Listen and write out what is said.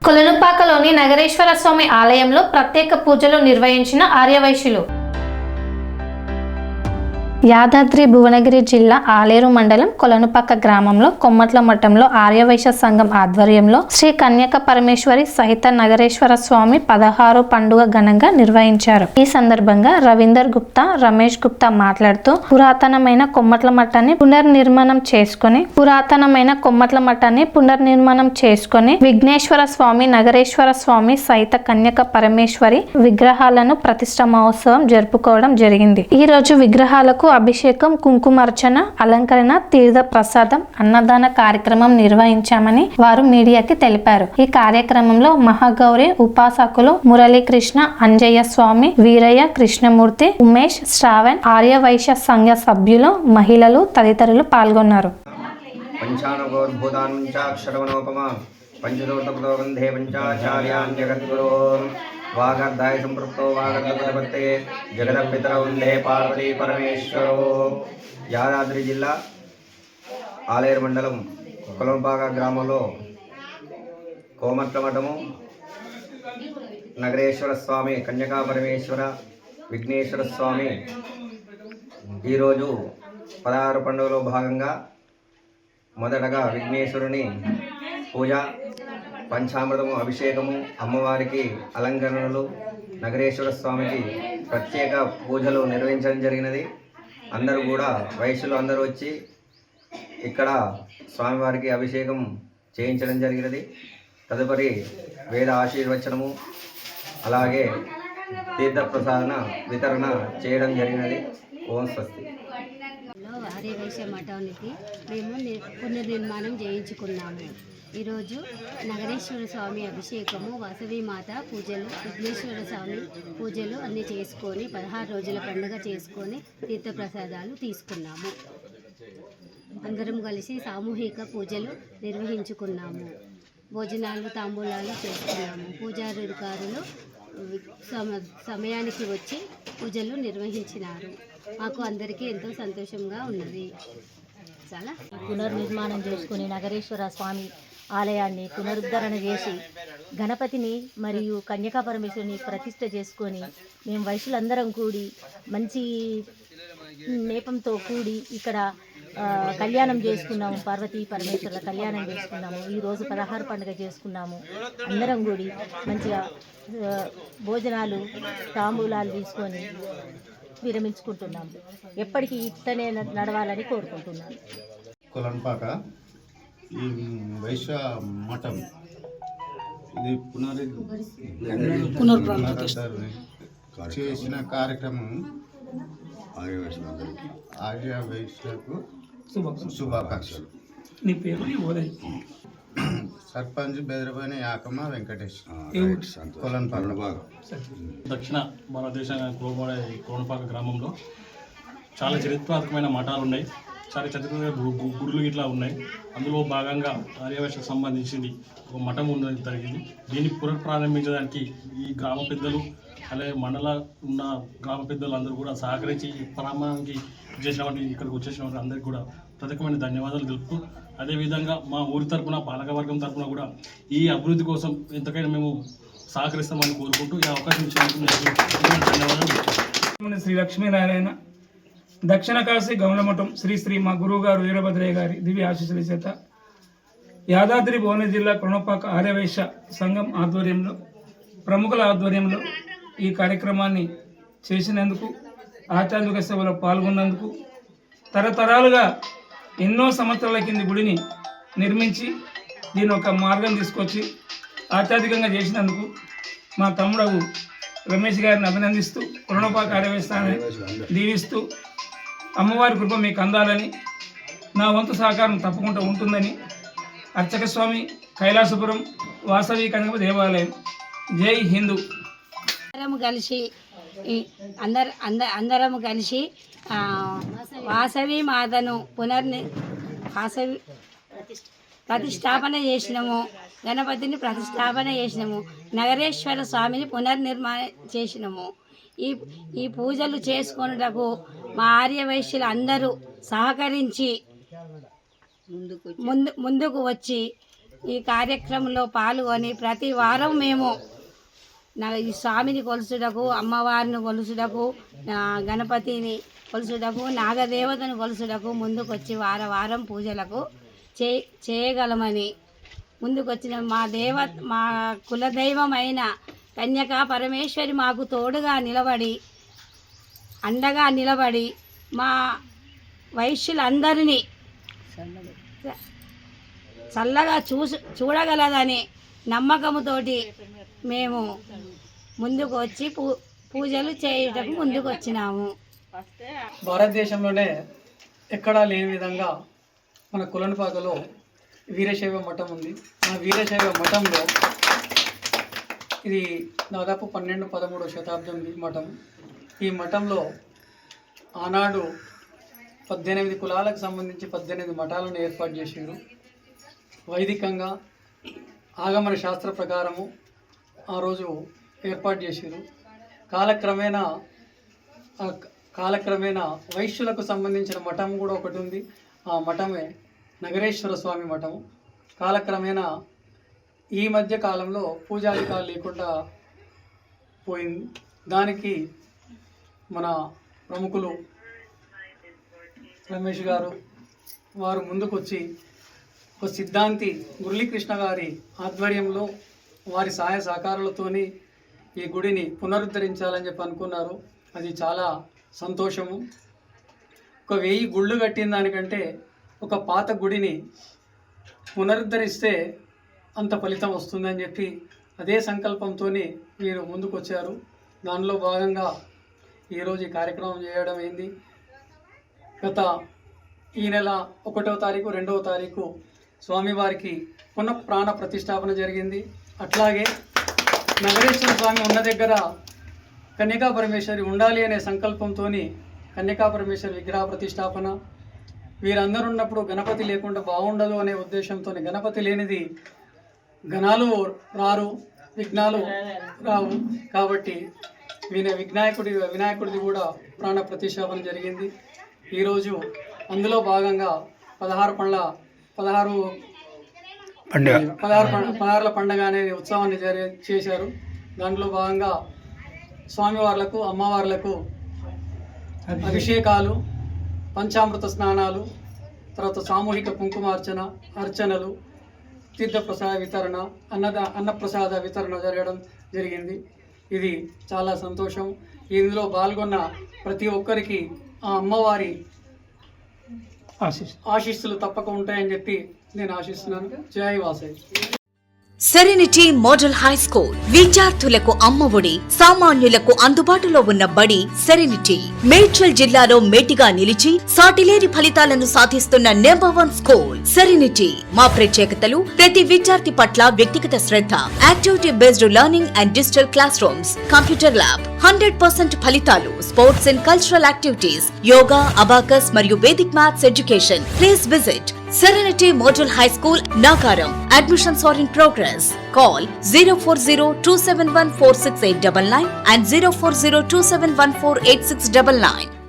కొలనుపాకలోని నగరేశ్వర స్వామి ఆలయంలో ప్రత్యేక పూజలు నిర్వహించిన ఆర్యవైశ్యులు. యాదాద్రి భువనగిరి జిల్లా ఆలేరు మండలం కొలనుపాక గ్రామంలో కొమ్మట్ల మఠంలో ఆర్యవైశ్య సంఘం ఆధ్వర్యంలో శ్రీ కన్యక పరమేశ్వరి సహిత నగరేశ్వర స్వామి 16 పండుగ ఘనంగా నిర్వహించారు. ఈ సందర్భంగా రవీందర్ గుప్తా, రమేష్ గుప్తా మాట్లాడుతూ పురాతనమైన కొమ్మట్ల మఠాన్ని పునర్నిర్మాణం చేసుకొని విఘ్నేశ్వర స్వామి, నగరేశ్వర స్వామి సహిత కన్యక పరమేశ్వరి విగ్రహాలను ప్రతిష్ఠ మహోత్సవం జరుపుకోవడం జరిగింది. ఈ రోజు విగ్రహాలకు అభిషేకం, కుంకుమార్చన, అలంకరణ, తీర్థ ప్రసాదం, అన్నదాన కార్యక్రమం నిర్వహించామని వారు మీడియాకి తెలిపారు. ఈ కార్యక్రమంలో మహాగౌరి ఉపాసకులు మురళీకృష్ణ, అంజయ్య స్వామి, వీరయ్య, కృష్ణమూర్తి, ఉమేష్, శ్రావణ్, ఆర్యవైశ్య సంఘ సభ్యులు, మహిళలు తదితరులు పాల్గొన్నారు. वागर्धाय संपृक्तो वागर्धपते जगदपितरौ वंदे पार्वती परमेश्वरो. యాదాద్రి జిల్లా ఆలేరు మండలం కొలనుపాక గ్రామంలో కోమట్ల మఠము, నగరేశ్వర స్వామి, కన్యకా పరమేశ్వర, విఘ్నేశ్వర స్వామి ఈరోజు 16 పండుగలో భాగంగా మొదటగా విఘ్నేశ్వరుని పూజ, పంచామృతము, అభిషేకము, అమ్మవారికి అలంకరణలు, నగరేశ్వర స్వామికి ప్రత్యేక పూజలు నిర్వహించడం జరిగినది. అందరూ కూడా వైశ్యులు అందరూ వచ్చి ఇక్కడ స్వామివారికి అభిషేకం చేయించడం జరిగినది. తదుపరి వేద ఆశీర్వచనము, అలాగే తీర్థప్రసాదన వితరణ చేయడం జరిగినది. ఓం స్వస్తి. ఆర్యవైశ్య మఠానికి మేము పునర్నిర్మాణం చేయించుకున్నాము. ఈరోజు నగరేశ్వర స్వామి అభిషేకము, వాసవి మాత పూజలు, విఘ్నేశ్వర స్వామి పూజలు అన్నీ చేసుకొని 16 రోజుల పండుగ చేసుకొని తీర్థప్రసాదాలు తీసుకున్నాము. అందరం కలిసి సామూహిక పూజలు నిర్వహించుకున్నాము. భోజనాలు, తాంబూలాలు చేసుకున్నాము. పూజారులు సమయానికి వచ్చి పూజలు నిర్వహించినారు. మాకు అందరికీ ఎంతో సంతోషంగా ఉన్నది. చాలా పునర్నిర్మాణం చేసుకుని నగరేశ్వర స్వామి ఆలయాన్ని పునరుద్ధరణ చేసి గణపతిని మరియు కన్యకా పరమేశ్వరిని ప్రతిష్ఠ చేసుకొని మేము వైశ్యులందరం కూడి మంచి నేపంతో కూడి ఇక్కడ కళ్యాణం చేసుకున్నాము. పార్వతీ పరమేశ్వరుల కళ్యాణం చేసుకున్నాము. ఈరోజు 16 పండుగ చేసుకున్నాము. అందరం కూడి మంచిగా భోజనాలు, తాంబూలాలు తీసుకొని విరమించుకుంటున్నాము. ఎప్పటికీ ఇట్లనే నడవాలని కోరుకుంటున్నాను. కొలనుపాక ఈ వైశ్య మఠం ఇది చేసిన కార్యక్రమం ఆర్య వైశ్యులకు శుభాకాంక్షలు. నీ పేరు? సర్పంచ్ బెదరబోయిన యాకమ్మ వెంకటేష్, కొలనుపాక. దక్షిణ భారతదేశ కొలనుపాక గ్రామంలో చాలా చరిత్రాత్మకమైన మఠాలు ఉన్నాయి. చాలా చరిత్ర గుడులు ఇట్లా ఉన్నాయి. అందులో భాగంగా ఆర్యవైశ్యకు సంబంధించింది ఒక మఠం ఉన్నది జరిగింది. దీన్ని పునఃప్రారంభించడానికి ఈ గ్రామ పెద్దలు, అలాగే మండల ఉన్న గ్రామ పెద్దలు అందరూ కూడా సహకరించి ప్రారంభానికి చేసినటువంటి ఇక్కడికి వచ్చేసినటువంటి అందరికీ కూడా ప్రత్యేకమైన ధన్యవాదాలు తెలుపుతూ, అదేవిధంగా మా ఊరి తరఫున, పాలకవర్గం తరఫున కూడా ఈ అభివృద్ధి కోసం ఎంతకైనా మేము సహకరిస్తామని కోరుకుంటూ ఈ అవకాశం ఇచ్చినందుకు ధన్యవాదాలు. శ్రీ లక్ష్మీనారాయణ దక్షిణ కాశీ గౌనమఠం శ్రీ శ్రీ మా గురువుగారు వీరభద్రయ్య గారి దివ్య ఆశీస్సుల చేత యాదాద్రి భువనగిరి జిల్లా కొలనుపాక ఆర్యవైశ్య సంఘం ఆధ్వర్యంలో, ప్రముఖుల ఆధ్వర్యంలో ఈ కార్యక్రమాన్ని చేసినందుకు, ఆధ్యాత్మిక సేవలో పాల్గొన్నందుకు, తరతరాలుగా ఎన్నో సంవత్సరాల కింది గుడిని నిర్మించి దీని ఒక మార్గం తీసుకొచ్చి ఆధ్యాత్మికంగా చేసినందుకు మా తమ్ముడు రమేష్ గారిని అభినందిస్తూ, కొలనుపాక ఆర్యవైశ్యాన్ని దీవిస్తూ, అమ్మవారి కృప మీకు అందాలని, నా వంతు సహకారం తప్పకుండా ఉంటుందని, అర్చక స్వామి, కైలాసపురం వాసవి కనక దేవాలయం. జై హిందూ. అందరం కలిసి వాసవి మాతను ప్రతిష్టాపన చేసినాము. గణపతిని ప్రతిష్టాపన చేసినాము. నగరేశ్వర స్వామిని పునర్నిర్మాణం చేసినాము. ఈ పూజలు చేసుకొనుటకు మా ఆర్యవైశ్యులు అందరూ సహకరించి ముందుకు వచ్చి ఈ కార్యక్రమంలో పాల్గొని ప్రతి వారం మేము ఈ స్వామిని కొలుసుటకు, అమ్మవారిని కొలుసుటకు, గణపతిని కొలుసుటకు, నాగదేవతను కొలుసుటకు ముందుకొచ్చి వారం పూజలకు చేయగలమని ముందుకొచ్చిన మా కులదైవమైన కన్యకా పరమేశ్వరి మాకు తోడుగా నిలబడి, అండగా నిలబడి మా వైశ్యులందరినీ చల్లగా చూడగలదని నమ్మకంతోటి మేము ముందుకు వచ్చి పూజలు చేయటకు ముందుకు వచ్చినాము. భారతదేశంలోనే ఎక్కడా లేని విధంగా మన కొలనుపాకలో వీరశైవ మఠం ఉంది. ఆ వీరశైవ మఠంలో ఇది దాదాపు 12-13 శతాబ్దం మఠం. ఈ మఠంలో ఆనాడు 18 కులాలకు సంబంధించి 18 మఠాలను ఏర్పాటు చేశారు. వైదికంగా ఆగమన శాస్త్ర ప్రకారము ఆ రోజు ఏర్పాటు చేశారు. కాలక్రమేణా వైశ్యులకు సంబంధించిన మఠం కూడా ఒకటి ఉంది. ఆ మఠమే నగరేశ్వర స్వామి మఠం. కాలక్రమేణా ఈ మధ్య కాలంలో పూజాధికారులు లేకుండా పోయింది. దానికి మన ప్రముఖులు రమేష్ గారు వారు ముందుకొచ్చి ఒక సిద్ధాంతి మురళీకృష్ణ గారి ఆధ్వర్యంలో వారి సహాయ సహకారాలతోని ఈ గుడిని పునరుద్ధరించాలని చెప్పి అనుకున్నారు. అది చాలా సంతోషము. ఒక 1000 గుళ్ళు కట్టిన దానికంటే ఒక పాత గుడిని పునరుద్ధరిస్తే అంత ఫలితం వస్తుందని చెప్పి అదే సంకల్పంతో వీరు ముందుకు వచ్చారు. దానిలో భాగంగా ఈరోజు ఈ కార్యక్రమం చేయడం అయింది. ఈ నెల 1వ తారీఖు 2వ తారీఖు స్వామివారికి పునఃప్రాణ ప్రతిష్టాపన జరిగింది. అట్లాగే నగరేశ్వర స్వామి ఉన్న దగ్గర కన్యకా పరమేశ్వరి ఉండాలి అనే సంకల్పంతో కన్యకా పరమేశ్వరి విగ్రహ ప్రతిష్టాపన. వీరందరూ ఉన్నప్పుడు గణపతి లేకుండా బాగుండదు అనే ఉద్దేశంతో గణపతి లేనిది గణాలు రారు, విఘ్నాలు రావు. కాబట్టి వినాయకుడిది కూడా ప్రాణ ప్రతిష్టాపన జరిగింది. ఈరోజు అందులో భాగంగా 16 పండుగ అనే ఉత్సవాన్ని చేశారు. దాంట్లో భాగంగా స్వామివార్లకు, అమ్మవార్లకు అభిషేకాలు, పంచామృత స్నానాలు, తర్వాత సామూహిక అర్చనలు, తీర్థప్రసాద వితరణ, అన్నప్రసాద వితరణ జరగడం జరిగింది. ఇది చాలా సంతోషం. ఇందులో పాల్గొన్న ప్రతి ఒక్కరికి ఆ అమ్మవారి ఆశీస్సులు తప్పక ఉంటాయని చెప్పి నేను ఆశిస్తున్నాను. జై Vasavi. Serenity model high school విద్యార్థులకు అమ్మఒడి, సామాన్యులకు అందుబాటులో ఉన్న బడి సెరెనిటీ. మేడ్చల్ జిల్లాలో మేటిగా నిలిచి సాటిలేని ఫలితాలను సాధిస్తున్న నంబర్ 1 స్కూల్ సెరెనిటీ. మా ప్రత్యేకతలు ప్రతి విద్యార్థి పట్ల వ్యక్తిగత శ్రద్ధ, activity based learning and digital classrooms, computer lab, 100% ఫలితాలు, sports and cultural activities, yoga, abacus మరియు Vedic maths education. Please visit Serenity Model High School, Nagaram. Admissions are in progress. Call 040-271-46899 and 040-271-48699.